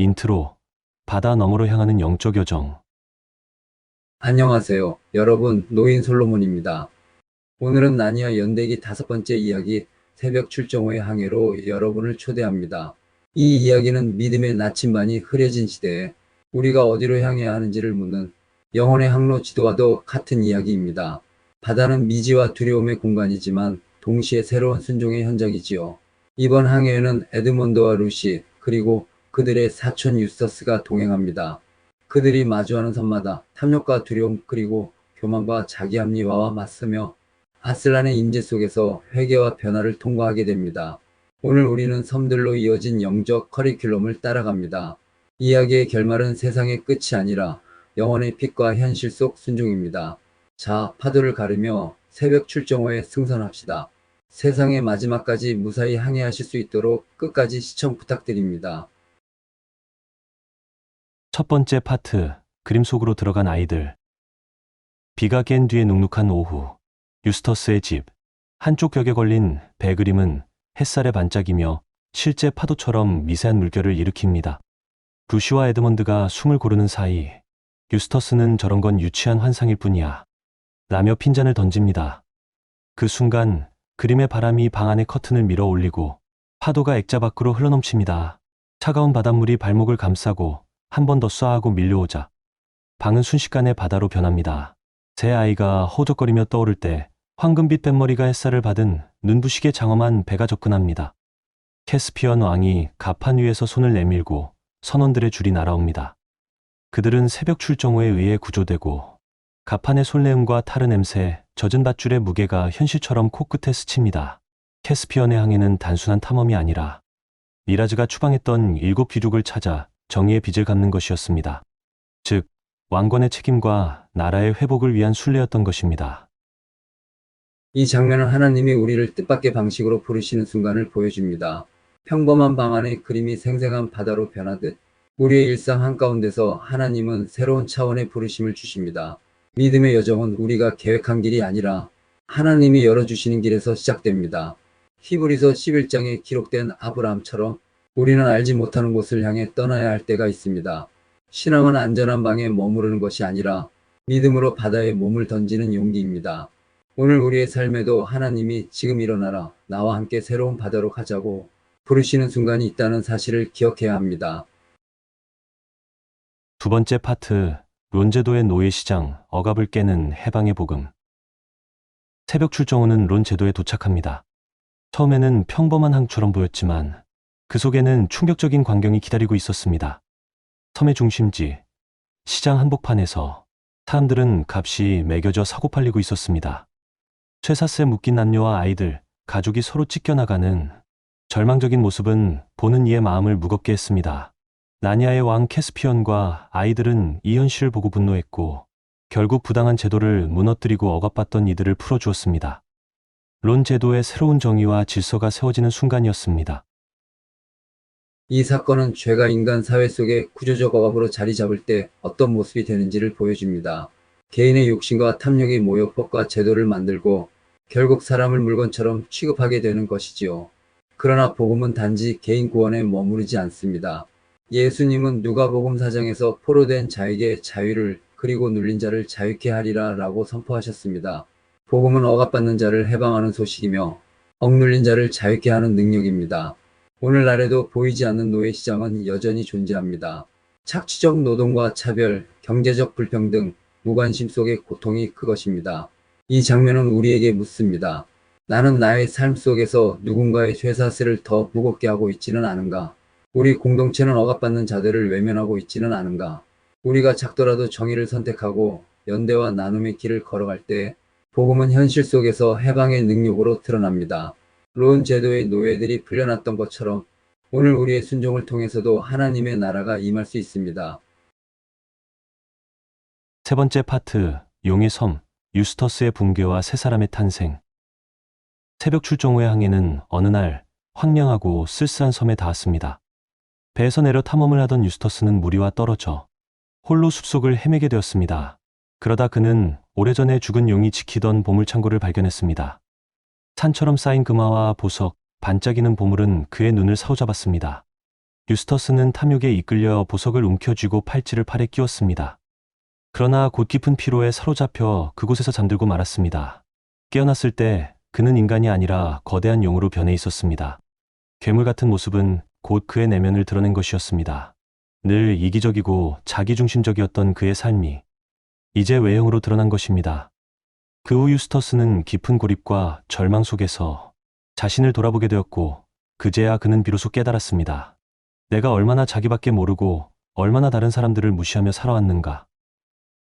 인트로, 바다 너머로 향하는 영적 여정. 안녕하세요. 여러분, 노인 솔로몬입니다. 오늘은 나니아 연대기 5번째 이야기 새벽 출정호의 항해로 여러분을 초대합니다. 이 이야기는 믿음의 나침반이 흐려진 시대에 우리가 어디로 향해야 하는지를 묻는 영혼의 항로 지도와도 같은 이야기입니다. 바다는 미지와 두려움의 공간이지만 동시에 새로운 순종의 현장이지요. 이번 항해에는 에드먼드와 루시 그리고 그들의 사촌 유스터스가 동행합니다. 그들이 마주하는 섬마다 탐욕과 두려움 그리고 교만과 자기 합리화와 맞서며 아슬란의 임재 속에서 회개와 변화를 통과하게 됩니다. 오늘 우리는 섬들로 이어진 영적 커리큘럼을 따라갑니다. 이야기의 결말은 세상의 끝이 아니라 영혼의 빛과 현실 속 순종입니다. 자, 파도를 가르며 새벽 출정호에 승선합시다. 세상의 마지막까지 무사히 항해하실 수 있도록 끝까지 시청 부탁드립니다. 첫 번째 파트, 그림 속으로 들어간 아이들. 비가 깬 뒤에 눅눅한 오후, 유스터스의 집. 한쪽 벽에 걸린 배 그림은 햇살에 반짝이며 실제 파도처럼 미세한 물결을 일으킵니다. 루시와 에드먼드가 숨을 고르는 사이, 유스터스는 저런 건 유치한 환상일 뿐이야 라며 핀잔을 던집니다. 그 순간 그림의 바람이 방 안의 커튼을 밀어 올리고 파도가 액자 밖으로 흘러넘칩니다. 차가운 바닷물이 발목을 감싸고 한 번 더 쏴하고 밀려오자 방은 순식간에 바다로 변합니다. 새 아이가 허우적거리며 떠오를 때 황금빛 뱃머리가 햇살을 받은 눈부시게 장엄한 배가 접근합니다. 캐스피언 왕이 갑판 위에서 손을 내밀고 선원들의 줄이 날아옵니다. 그들은 새벽 출정호에 의해 구조되고 갑판의 솔내음과 타르 냄새, 젖은 밧줄의 무게가 현실처럼 코끝에 스칩니다. 캐스피언의 항해는 단순한 탐험이 아니라 미라즈가 추방했던 7 귀족을 찾아 정의의 빚을 갚는 것이었습니다. 즉, 왕권의 책임과 나라의 회복을 위한 순례였던 것입니다. 이 장면은 하나님이 우리를 뜻밖의 방식으로 부르시는 순간을 보여줍니다. 평범한 방 안의 그림이 생생한 바다로 변하듯 우리의 일상 한가운데서 하나님은 새로운 차원의 부르심을 주십니다. 믿음의 여정은 우리가 계획한 길이 아니라 하나님이 열어주시는 길에서 시작됩니다. 히브리서 11장에 기록된 아브라함처럼 우리는 알지 못하는 곳을 향해 떠나야 할 때가 있습니다. 신앙은 안전한 방에 머무르는 것이 아니라 믿음으로 바다에 몸을 던지는 용기입니다. 오늘 우리의 삶에도 하나님이 지금 일어나라, 나와 함께 새로운 바다로 가자고 부르시는 순간이 있다는 사실을 기억해야 합니다. 두 번째 파트, 론제도의 노예시장, 억압을 깨는 해방의 복음. 새벽 출정호는 론제도에 도착합니다. 처음에는 평범한 항처럼 보였지만 그 속에는 충격적인 광경이 기다리고 있었습니다. 섬의 중심지, 시장 한복판에서 사람들은 값이 매겨져 사고 팔리고 있었습니다. 쇠사슬에 묶인 남녀와 아이들, 가족이 서로 찢겨나가는 절망적인 모습은 보는 이의 마음을 무겁게 했습니다. 나니아의 왕 캐스피언과 아이들은 이 현실을 보고 분노했고 결국 부당한 제도를 무너뜨리고 억압받던 이들을 풀어주었습니다. 론 제도의 새로운 정의와 질서가 세워지는 순간이었습니다. 이 사건은 죄가 인간 사회 속에 구조적 억압으로 자리 잡을 때 어떤 모습이 되는지를 보여줍니다. 개인의 욕심과 탐욕이 모여 법과 제도를 만들고 결국 사람을 물건처럼 취급하게 되는 것이지요. 그러나 복음은 단지 개인 구원에 머무르지 않습니다. 예수님은 누가복음 4장에서 포로된 자에게 자유를 그리고 눌린 자를 자유케 하리라 라고 선포하셨습니다. 복음은 억압받는 자를 해방하는 소식이며 억눌린 자를 자유케 하는 능력입니다. 오늘날에도 보이지 않는 노예시장은 여전히 존재합니다. 착취적 노동과 차별, 경제적 불평등, 무관심 속의 고통이 그것입니다. 이 장면은 우리에게 묻습니다. 나는 나의 삶 속에서 누군가의 쇠사슬을 더 무겁게 하고 있지는 않은가? 우리 공동체는 억압받는 자들을 외면하고 있지는 않은가? 우리가 작더라도 정의를 선택하고 연대와 나눔의 길을 걸어갈 때 복음은 현실 속에서 해방의 능력으로 드러납니다. 론 제도의 노예들이 풀려났던 것처럼 오늘 우리의 순종을 통해서도 하나님의 나라가 임할 수 있습니다. 세 번째 파트, 용의 섬, 유스터스의 붕괴와 세 사람의 탄생. 새벽 출정호의 항해는 어느 날 황량하고 쓸쓸한 섬에 닿았습니다. 배에서 내려 탐험을 하던 유스터스는 무리와 떨어져 홀로 숲속을 헤매게 되었습니다. 그러다 그는 오래전에 죽은 용이 지키던 보물창고를 발견했습니다. 산처럼 쌓인 금화와 보석, 반짝이는 보물은 그의 눈을 사로잡았습니다. 유스터스는 탐욕에 이끌려 보석을 움켜쥐고 팔찌를 팔에 끼웠습니다. 그러나 곧 깊은 피로에 사로잡혀 그곳에서 잠들고 말았습니다. 깨어났을 때 그는 인간이 아니라 거대한 용으로 변해 있었습니다. 괴물 같은 모습은 곧 그의 내면을 드러낸 것이었습니다. 늘 이기적이고 자기중심적이었던 그의 삶이 이제 외형으로 드러난 것입니다. 그 후 유스터스는 깊은 고립과 절망 속에서 자신을 돌아보게 되었고 그제야 그는 비로소 깨달았습니다. 내가 얼마나 자기밖에 모르고 얼마나 다른 사람들을 무시하며 살아왔는가.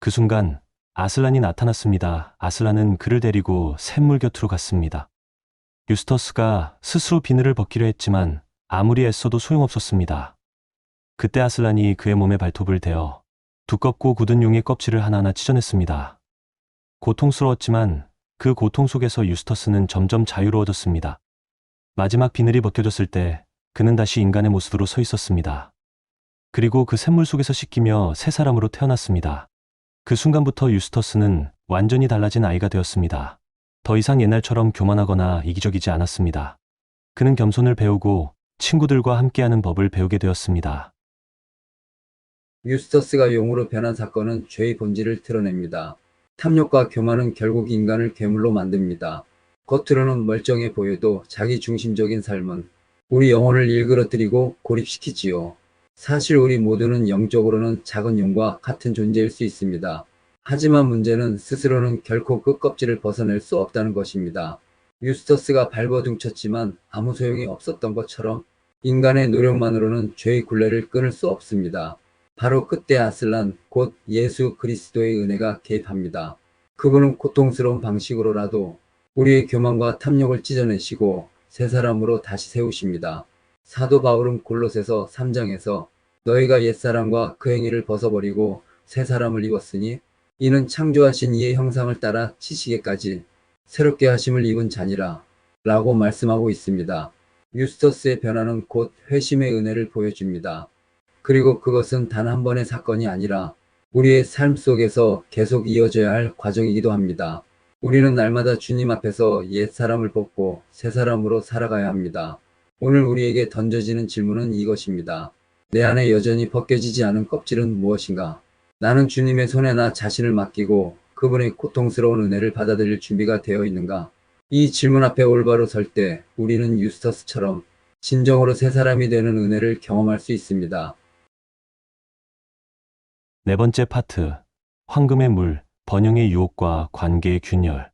그 순간 아슬란이 나타났습니다. 아슬란은 그를 데리고 샘물 곁으로 갔습니다. 유스터스가 스스로 비늘을 벗기려 했지만 아무리 애써도 소용없었습니다. 그때 아슬란이 그의 몸에 발톱을 대어 두껍고 굳은 용의 껍질을 하나하나 찢어냈습니다. 고통스러웠지만 그 고통 속에서 유스터스는 점점 자유로워졌습니다. 마지막 비늘이 벗겨졌을 때 그는 다시 인간의 모습으로 서 있었습니다. 그리고 그 샘물 속에서 씻기며 새 사람으로 태어났습니다. 그 순간부터 유스터스는 완전히 달라진 아이가 되었습니다. 더 이상 옛날처럼 교만하거나 이기적이지 않았습니다. 그는 겸손을 배우고 친구들과 함께하는 법을 배우게 되었습니다. 유스터스가 용으로 변한 사건은 죄의 본질을 드러냅니다. 탐욕과 교만은 결국 인간을 괴물로 만듭니다. 겉으로는 멀쩡해 보여도 자기중심적인 삶은 우리 영혼을 일그러뜨리고 고립시키지요. 사실 우리 모두는 영적으로는 작은 용과 같은 존재일 수 있습니다. 하지만 문제는 스스로는 결코 그 껍질을 벗어낼 수 없다는 것입니다. 유스터스가 발버둥쳤지만 아무 소용이 없었던 것처럼 인간의 노력만으로는 죄의 굴레를 끊을 수 없습니다. 바로 그때 아슬란, 곧 예수 그리스도의 은혜가 개입합니다. 그분은 고통스러운 방식으로라도 우리의 교만과 탐욕을 찢어내시고 새 사람으로 다시 세우십니다. 사도 바울은 골로새서 3장에서 너희가 옛사람과 그 행위를 벗어버리고 새 사람을 입었으니 이는 창조하신 이의 형상을 따라 지식에까지 새롭게 하심을 입은 자니라 라고 말씀하고 있습니다. 유스터스의 변화는 곧 회심의 은혜를 보여줍니다. 그리고 그것은 단 한 번의 사건이 아니라 우리의 삶 속에서 계속 이어져야 할 과정이기도 합니다. 우리는 날마다 주님 앞에서 옛 사람을 벗고 새 사람으로 살아가야 합니다. 오늘 우리에게 던져지는 질문은 이것입니다. 내 안에 여전히 벗겨지지 않은 껍질은 무엇인가? 나는 주님의 손에 나 자신을 맡기고 그분의 고통스러운 은혜를 받아들일 준비가 되어 있는가? 이 질문 앞에 올바로 설 때 우리는 유스터스처럼 진정으로 새 사람이 되는 은혜를 경험할 수 있습니다. 네 번째 파트, 황금의 물, 번영의 유혹과 관계의 균열.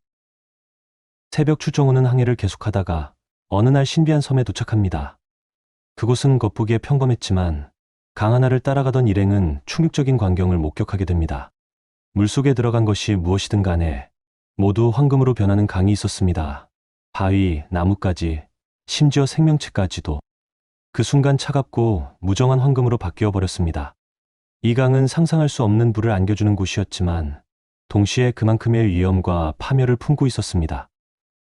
새벽 출정호는 항해를 계속하다가 어느 날 신비한 섬에 도착합니다. 그곳은 겉보기에 평범했지만 강 하나를 따라가던 일행은 충격적인 광경을 목격하게 됩니다. 물속에 들어간 것이 무엇이든 간에 모두 황금으로 변하는 강이 있었습니다. 바위, 나뭇가지, 심지어 생명체까지도. 그 순간 차갑고 무정한 황금으로 바뀌어 버렸습니다. 이 강은 상상할 수 없는 불을 안겨주는 곳이었지만 동시에 그만큼의 위험과 파멸을 품고 있었습니다.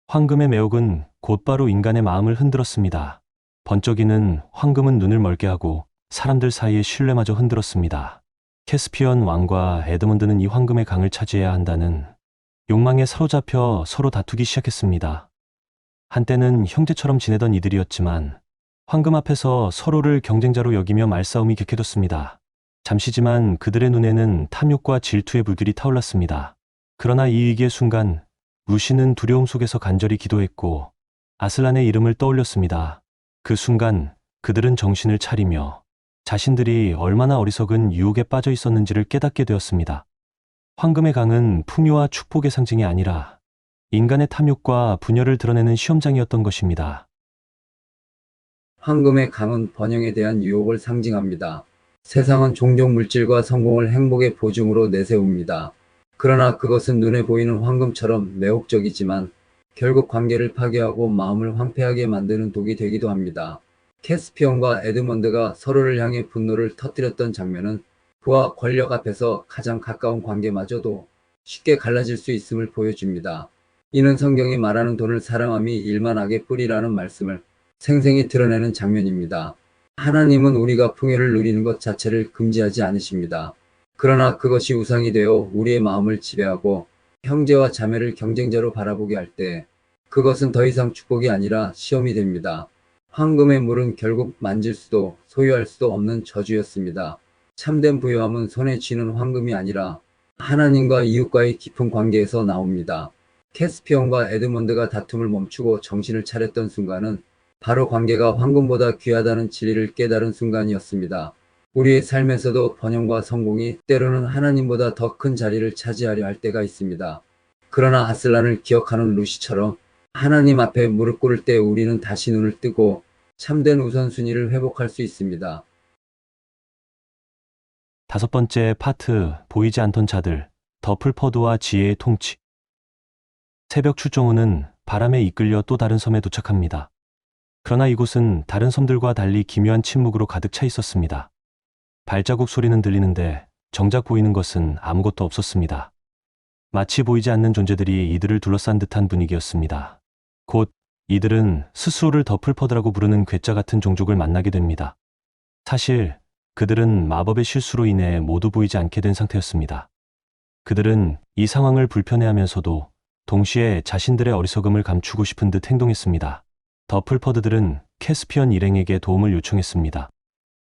황금의 매혹은 곧바로 인간의 마음을 흔들었습니다. 번쩍이는 황금은 눈을 멀게 하고 사람들 사이의 신뢰마저 흔들었습니다. 캐스피언 왕과 에드먼드는 이 황금의 강을 차지해야 한다는 욕망에 사로잡혀 서로 다투기 시작했습니다. 한때는 형제처럼 지내던 이들이었지만 황금 앞에서 서로를 경쟁자로 여기며 말싸움이 격해졌습니다. 잠시지만 그들의 눈에는 탐욕과 질투의 불길이 타올랐습니다. 그러나 이 위기의 순간 루시는 두려움 속에서 간절히 기도했고 아슬란의 이름을 떠올렸습니다. 그 순간 그들은 정신을 차리며 자신들이 얼마나 어리석은 유혹에 빠져 있었는지를 깨닫게 되었습니다. 황금의 강은 풍요와 축복의 상징이 아니라 인간의 탐욕과 분열을 드러내는 시험장이었던 것입니다. 황금의 강은 번영에 대한 유혹을 상징합니다. 세상은 종종 물질과 성공을 행복의 보증으로 내세웁니다. 그러나 그것은 눈에 보이는 황금처럼 매혹적이지만 결국 관계를 파괴하고 마음을 황폐하게 만드는 독이 되기도 합니다. 캐스피언과 에드먼드가 서로를 향해 분노를 터뜨렸던 장면은 부와 권력 앞에서 가장 가까운 관계마저도 쉽게 갈라질 수 있음을 보여줍니다. 이는 성경이 말하는 돈을 사랑함이 일만 악의 뿌리라는 말씀을 생생히 드러내는 장면입니다. 하나님은 우리가 풍요를 누리는 것 자체를 금지하지 않으십니다. 그러나 그것이 우상이 되어 우리의 마음을 지배하고 형제와 자매를 경쟁자로 바라보게 할 때 그것은 더 이상 축복이 아니라 시험이 됩니다. 황금의 물은 결국 만질 수도 소유할 수도 없는 저주였습니다. 참된 부유함은 손에 쥐는 황금이 아니라 하나님과 이웃과의 깊은 관계에서 나옵니다. 캐스피온과 에드먼드가 다툼을 멈추고 정신을 차렸던 순간은 바로 관계가 황금보다 귀하다는 진리를 깨달은 순간이었습니다. 우리의 삶에서도 번영과 성공이 때로는 하나님보다 더 큰 자리를 차지하려 할 때가 있습니다. 그러나 아슬란을 기억하는 루시처럼 하나님 앞에 무릎 꿇을 때 우리는 다시 눈을 뜨고 참된 우선순위를 회복할 수 있습니다. 다섯 번째 파트, 보이지 않던 자들, 더플퍼드와 지혜의 통치. 새벽 출정 후는 바람에 이끌려 또 다른 섬에 도착합니다. 그러나 이곳은 다른 섬들과 달리 기묘한 침묵으로 가득 차 있었습니다. 발자국 소리는 들리는데 정작 보이는 것은 아무것도 없었습니다. 마치 보이지 않는 존재들이 이들을 둘러싼 듯한 분위기였습니다. 곧 이들은 스스로를 더플퍼드라고 부르는 괴짜 같은 종족을 만나게 됩니다. 사실 그들은 마법의 실수로 인해 모두 보이지 않게 된 상태였습니다. 그들은 이 상황을 불편해하면서도 동시에 자신들의 어리석음을 감추고 싶은 듯 행동했습니다. 더플퍼드들은 캐스피언 일행에게 도움을 요청했습니다.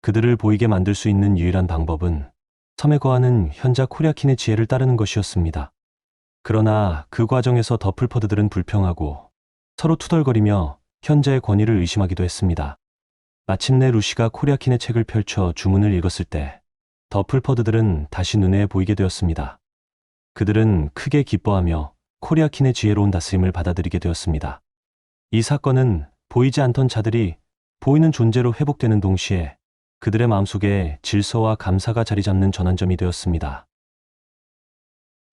그들을 보이게 만들 수 있는 유일한 방법은 섬에 거하는 현자 코리아킨의 지혜를 따르는 것이었습니다. 그러나 그 과정에서 더플퍼드들은 불평하고 서로 투덜거리며 현자의 권위를 의심하기도 했습니다. 마침내 루시가 코리아킨의 책을 펼쳐 주문을 읽었을 때 더플퍼드들은 다시 눈에 보이게 되었습니다. 그들은 크게 기뻐하며 코리아킨의 지혜로운 다스림을 받아들이게 되었습니다. 이 사건은 보이지 않던 자들이 보이는 존재로 회복되는 동시에 그들의 마음속에 질서와 감사가 자리 잡는 전환점이 되었습니다.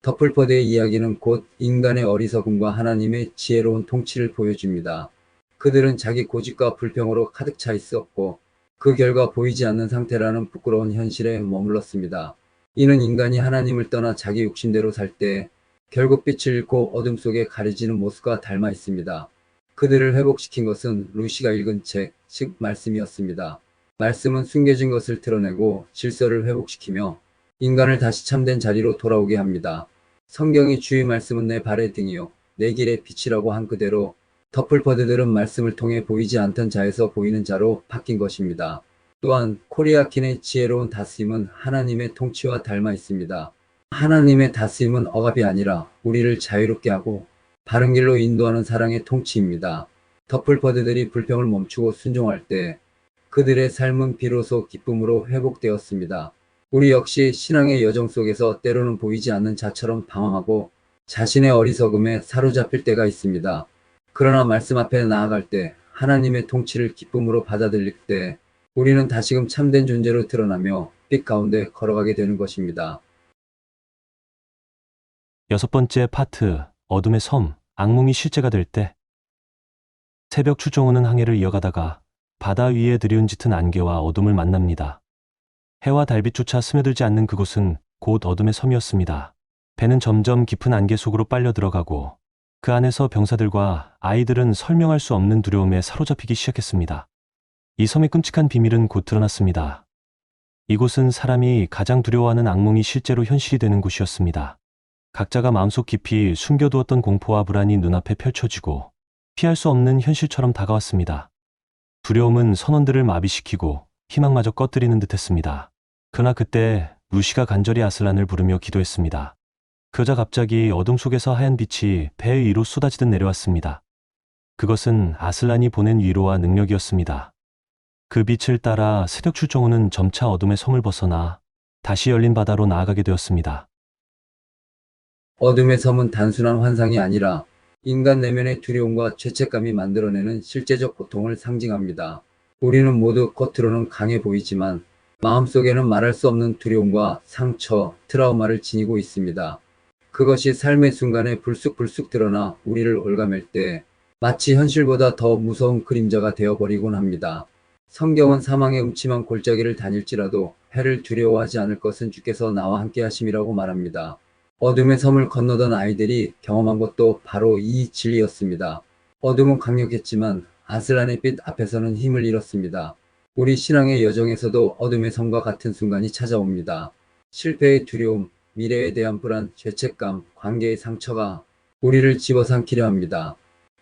더플퍼드의 이야기는 곧 인간의 어리석음과 하나님의 지혜로운 통치를 보여줍니다. 그들은 자기 고집과 불평으로 가득 차 있었고 그 결과 보이지 않는 상태라는 부끄러운 현실에 머물렀습니다. 이는 인간이 하나님을 떠나 자기 욕심대로 살 때 결국 빛을 잃고 어둠 속에 가려지는 모습과 닮아 있습니다. 그들을 회복시킨 것은 루시가 읽은 책, 즉 말씀이었습니다. 말씀은 숨겨진 것을 드러내고 질서를 회복시키며 인간을 다시 참된 자리로 돌아오게 합니다. 성경이 주의 말씀은 내 발의 등이요 내 길의 빛이라고 한 그대로 더플퍼드들은 말씀을 통해 보이지 않던 자에서 보이는 자로 바뀐 것입니다. 또한 코리아킨의 지혜로운 다스림은 하나님의 통치와 닮아 있습니다. 하나님의 다스림은 억압이 아니라 우리를 자유롭게 하고 바른 길로 인도하는 사랑의 통치입니다. 더플퍼드들이 불평을 멈추고 순종할 때 그들의 삶은 비로소 기쁨으로 회복되었습니다. 우리 역시 신앙의 여정 속에서 때로는 보이지 않는 자처럼 방황하고 자신의 어리석음에 사로잡힐 때가 있습니다. 그러나 말씀 앞에 나아갈 때 하나님의 통치를 기쁨으로 받아들일 때 우리는 다시금 참된 존재로 드러나며 빛 가운데 걸어가게 되는 것입니다. 여섯 번째 파트, 어둠의 섬, 악몽이 실제가 될 때. 새벽 출정 후는 항해를 이어가다가 바다 위에 드리운 짙은 안개와 어둠을 만납니다. 해와 달빛조차 스며들지 않는 그곳은 곧 어둠의 섬이었습니다. 배는 점점 깊은 안개 속으로 빨려 들어가고 그 안에서 병사들과 아이들은 설명할 수 없는 두려움에 사로잡히기 시작했습니다. 이 섬의 끔찍한 비밀은 곧 드러났습니다. 이곳은 사람이 가장 두려워하는 악몽이 실제로 현실이 되는 곳이었습니다. 각자가 마음속 깊이 숨겨두었던 공포와 불안이 눈앞에 펼쳐지고 피할 수 없는 현실처럼 다가왔습니다. 두려움은 선원들을 마비시키고 희망마저 꺼뜨리는 듯했습니다. 그러나 그때 루시가 간절히 아슬란을 부르며 기도했습니다. 그러자 갑자기 어둠 속에서 하얀 빛이 배 위로 쏟아지듯 내려왔습니다. 그것은 아슬란이 보낸 위로와 능력이었습니다. 그 빛을 따라 새벽 출정 후는 점차 어둠의 섬을 벗어나 다시 열린 바다로 나아가게 되었습니다. 어둠의 섬은 단순한 환상이 아니라 인간 내면의 두려움과 죄책감이 만들어내는 실제적 고통을 상징합니다. 우리는 모두 겉으로는 강해 보이지만 마음속에는 말할 수 없는 두려움과 상처, 트라우마를 지니고 있습니다. 그것이 삶의 순간에 불쑥불쑥 드러나 우리를 올가맬 때 마치 현실보다 더 무서운 그림자가 되어버리곤 합니다. 성경은 사망의 음침한 골짜기를 다닐지라도 해를 두려워하지 않을 것은 주께서 나와 함께 하심이라고 말합니다. 어둠의 섬을 건너던 아이들이 경험한 것도 바로 이 진리였습니다. 어둠은 강력했지만 아슬란의 빛 앞에서는 힘을 잃었습니다. 우리 신앙의 여정에서도 어둠의 섬과 같은 순간이 찾아옵니다. 실패의 두려움, 미래에 대한 불안, 죄책감, 관계의 상처가 우리를 집어삼키려 합니다.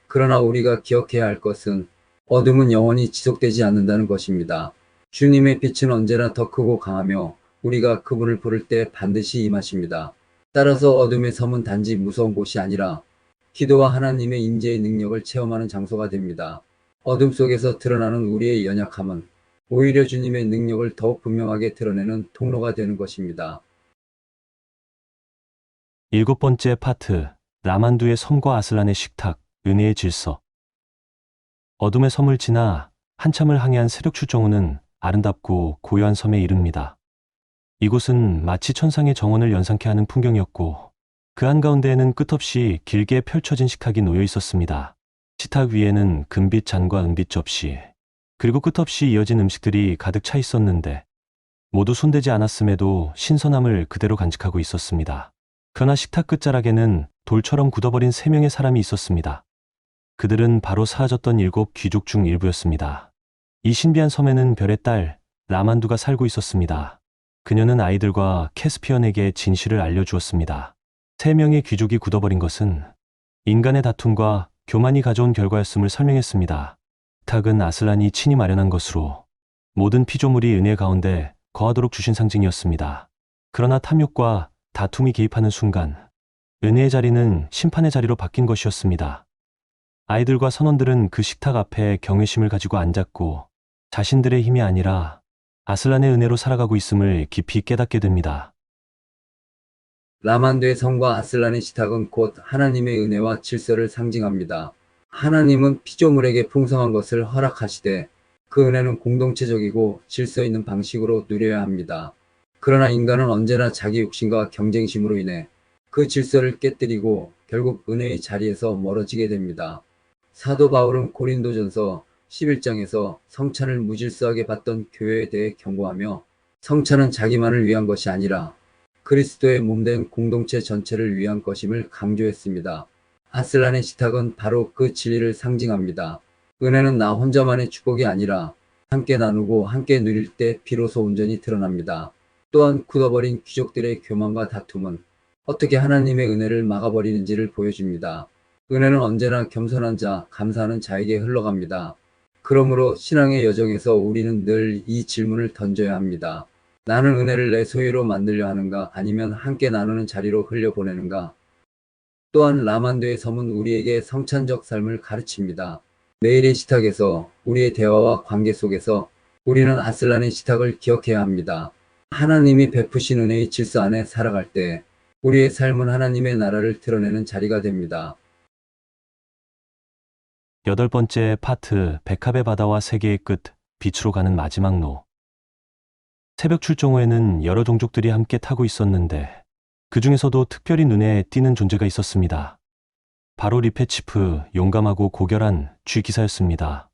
그러나 우리가 기억해야 할 것은 어둠은 영원히 지속되지 않는다는 것입니다. 주님의 빛은 언제나 더 크고 강하며 우리가 그분을 부를 때 반드시 임하십니다. 따라서 어둠의 섬은 단지 무서운 곳이 아니라 기도와 하나님의 임재의 능력을 체험하는 장소가 됩니다. 어둠 속에서 드러나는 우리의 연약함은 오히려 주님의 능력을 더욱 분명하게 드러내는 통로가 되는 것입니다. 7번째 파트, 라만두의 섬과 아슬란의 식탁, 은혜의 질서. 어둠의 섬을 지나 한참을 항해한 세력 출정호는 아름답고 고요한 섬에 이릅니다. 이곳은 마치 천상의 정원을 연상케 하는 풍경이었고, 그 한가운데에는 끝없이 길게 펼쳐진 식탁이 놓여 있었습니다. 식탁 위에는 금빛 잔과 은빛 접시, 그리고 끝없이 이어진 음식들이 가득 차 있었는데, 모두 손대지 않았음에도 신선함을 그대로 간직하고 있었습니다. 그러나 식탁 끝자락에는 돌처럼 굳어버린 3명의 사람이 있었습니다. 그들은 바로 사라졌던 7 귀족 중 일부였습니다. 이 신비한 섬에는 별의 딸 라만두가 살고 있었습니다. 그녀는 아이들과 캐스피언에게 진실을 알려주었습니다. 3명의 귀족이 굳어버린 것은 인간의 다툼과 교만이 가져온 결과였음을 설명했습니다. 식탁은 아슬란이 친히 마련한 것으로 모든 피조물이 은혜 가운데 거하도록 주신 상징이었습니다. 그러나 탐욕과 다툼이 개입하는 순간 은혜의 자리는 심판의 자리로 바뀐 것이었습니다. 아이들과 선원들은 그 식탁 앞에 경외심을 가지고 앉았고 자신들의 힘이 아니라 아슬란의 은혜로 살아가고 있음을 깊이 깨닫게 됩니다. 라만두의 성과 아슬란의 식탁은 곧 하나님의 은혜와 질서를 상징합니다. 하나님은 피조물에게 풍성한 것을 허락하시되 그 은혜는 공동체적이고 질서 있는 방식으로 누려야 합니다. 그러나 인간은 언제나 자기 욕심과 경쟁심으로 인해 그 질서를 깨뜨리고 결국 은혜의 자리에서 멀어지게 됩니다. 사도 바울은 고린도전서 11장에서 성찬을 무질서하게 받던 교회에 대해 경고하며 성찬은 자기만을 위한 것이 아니라 그리스도의 몸된 공동체 전체를 위한 것임을 강조했습니다. 아슬란의 식탁은 바로 그 진리를 상징합니다. 은혜는 나 혼자만의 축복이 아니라 함께 나누고 함께 누릴 때 비로소 온전히 드러납니다. 또한 굳어버린 귀족들의 교만과 다툼은 어떻게 하나님의 은혜를 막아버리는지를 보여줍니다. 은혜는 언제나 겸손한 자, 감사하는 자에게 흘러갑니다. 그러므로 신앙의 여정에서 우리는 늘 이 질문을 던져야 합니다. 나는 은혜를 내 소유로 만들려 하는가, 아니면 함께 나누는 자리로 흘려보내는가? 또한 라만두의 섬은 우리에게 성찬적 삶을 가르칩니다. 매일의 식탁에서 우리의 대화와 관계 속에서 우리는 아슬란의 식탁을 기억해야 합니다. 하나님이 베푸신 은혜의 질서 안에 살아갈 때 우리의 삶은 하나님의 나라를 드러내는 자리가 됩니다. 8번째 파트, 백합의 바다와 세계의 끝, 빛으로 가는 마지막 로. 새벽 출정호에는 여러 종족들이 함께 타고 있었는데 그 중에서도 특별히 눈에 띄는 존재가 있었습니다. 바로 리페치프, 용감하고 고결한 쥐기사였습니다.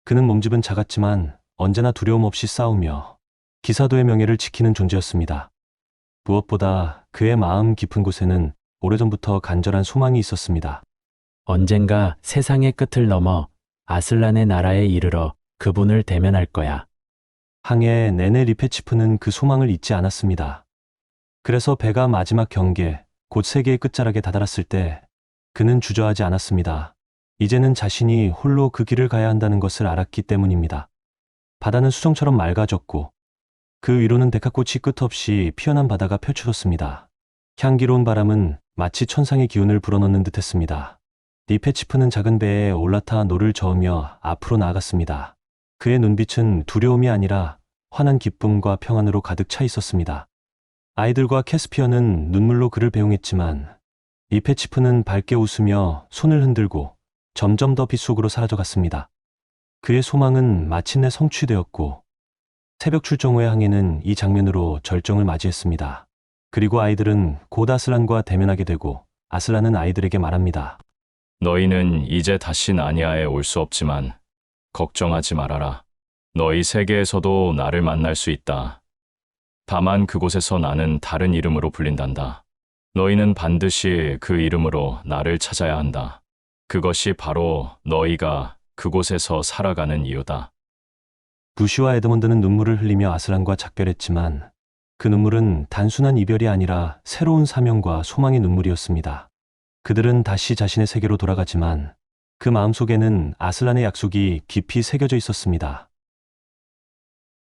그는 몸집은 작았지만 언제나 두려움 없이 싸우며 기사도의 명예를 지키는 존재였습니다. 무엇보다 그의 마음 깊은 곳에는 오래전부터 간절한 소망이 있었습니다. 언젠가 세상의 끝을 넘어 아슬란의 나라에 이르러 그분을 대면할 거야. 항해 내내 리페치프는 그 소망을 잊지 않았습니다. 그래서 배가 마지막 경계, 곧 세계의 끝자락에 다다랐을 때 그는 주저하지 않았습니다. 이제는 자신이 홀로 그 길을 가야 한다는 것을 알았기 때문입니다. 바다는 수정처럼 맑아졌고 그 위로는 데카꽃이 끝없이 피어난 바다가 펼쳐졌습니다. 향기로운 바람은 마치 천상의 기운을 불어넣는 듯했습니다. 리페치프는 작은 배에 올라타 노를 저으며 앞으로 나아갔습니다. 그의 눈빛은 두려움이 아니라 환한 기쁨과 평안으로 가득 차 있었습니다. 아이들과 캐스피어는 눈물로 그를 배웅했지만 리페치프는 밝게 웃으며 손을 흔들고 점점 더 빛 속으로 사라져갔습니다. 그의 소망은 마침내 성취되었고 새벽 출정호의 항해는 이 장면으로 절정을 맞이했습니다. 그리고 아이들은 곧 아슬란과 대면하게 되고 아슬란은 아이들에게 말합니다. 너희는 이제 다시 나니아에 올 수 없지만 걱정하지 말아라. 너희 세계에서도 나를 만날 수 있다. 다만 그곳에서 나는 다른 이름으로 불린단다. 너희는 반드시 그 이름으로 나를 찾아야 한다. 그것이 바로 너희가 그곳에서 살아가는 이유다. 부시와 에드먼드는 눈물을 흘리며 아슬란과 작별했지만 그 눈물은 단순한 이별이 아니라 새로운 사명과 소망의 눈물이었습니다. 그들은 다시 자신의 세계로 돌아가지만 그 마음속에는 아슬란의 약속이 깊이 새겨져 있었습니다.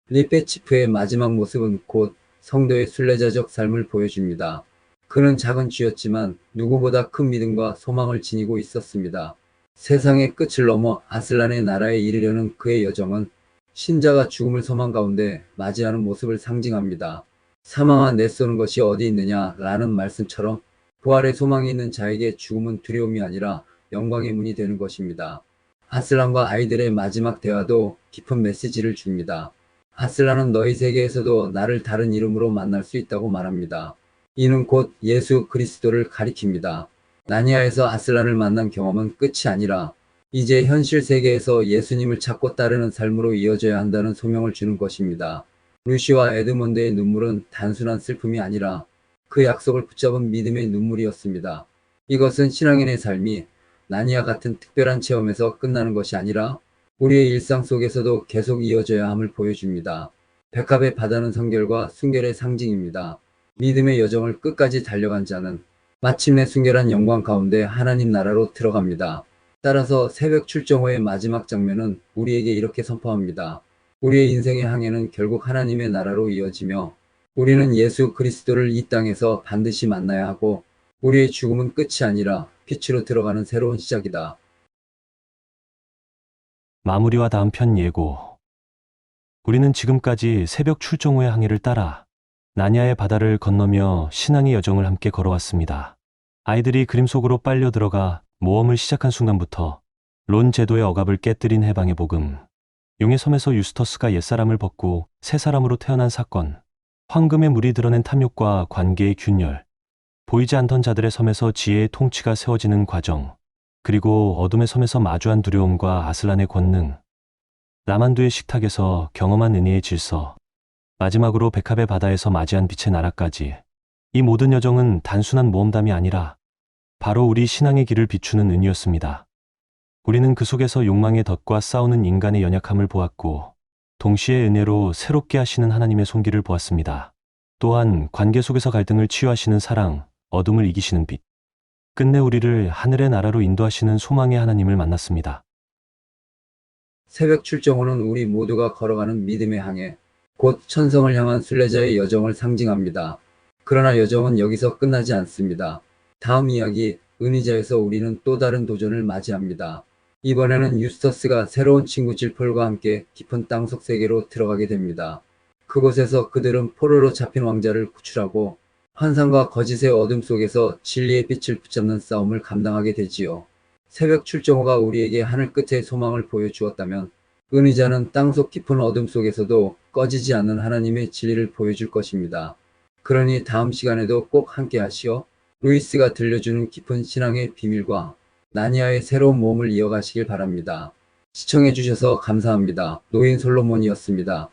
리페치프의 마지막 모습은 곧 성도의 순례자적 삶을 보여줍니다. 그는 작은 쥐였지만 누구보다 큰 믿음과 소망을 지니고 있었습니다. 세상의 끝을 넘어 아슬란의 나라에 이르려는 그의 여정은 신자가 죽음을 소망 가운데 맞이하는 모습을 상징합니다. 사망아 내쏘는 것이 어디 있느냐 라는 말씀처럼 부활의 소망이 있는 자에게 죽음은 두려움이 아니라 영광의 문이 되는 것입니다. 아슬란과 아이들의 마지막 대화도 깊은 메시지를 줍니다. 아슬란은 너희 세계에서도 나를 다른 이름으로 만날 수 있다고 말합니다. 이는 곧 예수 그리스도를 가리킵니다. 나니아에서 아슬란을 만난 경험은 끝이 아니라 이제 현실 세계에서 예수님을 찾고 따르는 삶으로 이어져야 한다는 소명을 주는 것입니다. 루시와 에드먼드의 눈물은 단순한 슬픔이 아니라 그 약속을 붙잡은 믿음의 눈물이었습니다. 이것은 신앙인의 삶이 나니아 같은 특별한 체험에서 끝나는 것이 아니라 우리의 일상 속에서도 계속 이어져야 함을 보여줍니다. 백합의 바다는 성결과 순결의 상징입니다. 믿음의 여정을 끝까지 달려간 자는 마침내 순결한 영광 가운데 하나님 나라로 들어갑니다. 따라서 새벽 출정호의 마지막 장면은 우리에게 이렇게 선포합니다. 우리의 인생의 항해는 결국 하나님의 나라로 이어지며 우리는 예수 그리스도를 이 땅에서 반드시 만나야 하고 우리의 죽음은 끝이 아니라 빛으로 들어가는 새로운 시작이다. 마무리와 다음 편 예고. 우리는 지금까지 새벽 출정 후의 항해를 따라 나니아의 바다를 건너며 신앙의 여정을 함께 걸어왔습니다. 아이들이 그림 속으로 빨려 들어가 모험을 시작한 순간부터 론 제도의 억압을 깨뜨린 해방의 복음, 용의 섬에서 유스터스가 옛사람을 벗고 새 사람으로 태어난 사건, 황금의 물이 드러낸 탐욕과 관계의 균열, 보이지 않던 자들의 섬에서 지혜의 통치가 세워지는 과정, 그리고 어둠의 섬에서 마주한 두려움과 아슬란의 권능, 라만두의 식탁에서 경험한 은혜의 질서, 마지막으로 백합의 바다에서 맞이한 빛의 나라까지. 이 모든 여정은 단순한 모험담이 아니라 바로 우리 신앙의 길을 비추는 은이었습니다. 우리는 그 속에서 욕망의 덫과 싸우는 인간의 연약함을 보았고, 동시에 은혜로 새롭게 하시는 하나님의 손길을 보았습니다. 또한 관계 속에서 갈등을 치유하시는 사랑, 어둠을 이기시는 빛, 끝내 우리를 하늘의 나라로 인도하시는 소망의 하나님을 만났습니다. 새벽 출정호는 우리 모두가 걸어가는 믿음의 항해, 곧 천성을 향한 순례자의 여정을 상징합니다. 그러나 여정은 여기서 끝나지 않습니다. 다음 이야기, 은희자에서 우리는 또 다른 도전을 맞이합니다. 이번에는 유스터스가 새로운 친구 질폴과 함께 깊은 땅속 세계로 들어가게 됩니다. 그곳에서 그들은 포로로 잡힌 왕자를 구출하고 환상과 거짓의 어둠 속에서 진리의 빛을 붙잡는 싸움을 감당하게 되지요. 새벽 출정호가 우리에게 하늘 끝의 소망을 보여주었다면 은희자는 땅속 깊은 어둠 속에서도 꺼지지 않는 하나님의 진리를 보여줄 것입니다. 그러니 다음 시간에도 꼭 함께 하시어 루이스가 들려주는 깊은 신앙의 비밀과 나니아의 새로운 모험을 이어가시길 바랍니다. 시청해주셔서 감사합니다. 노인 솔로몬이었습니다.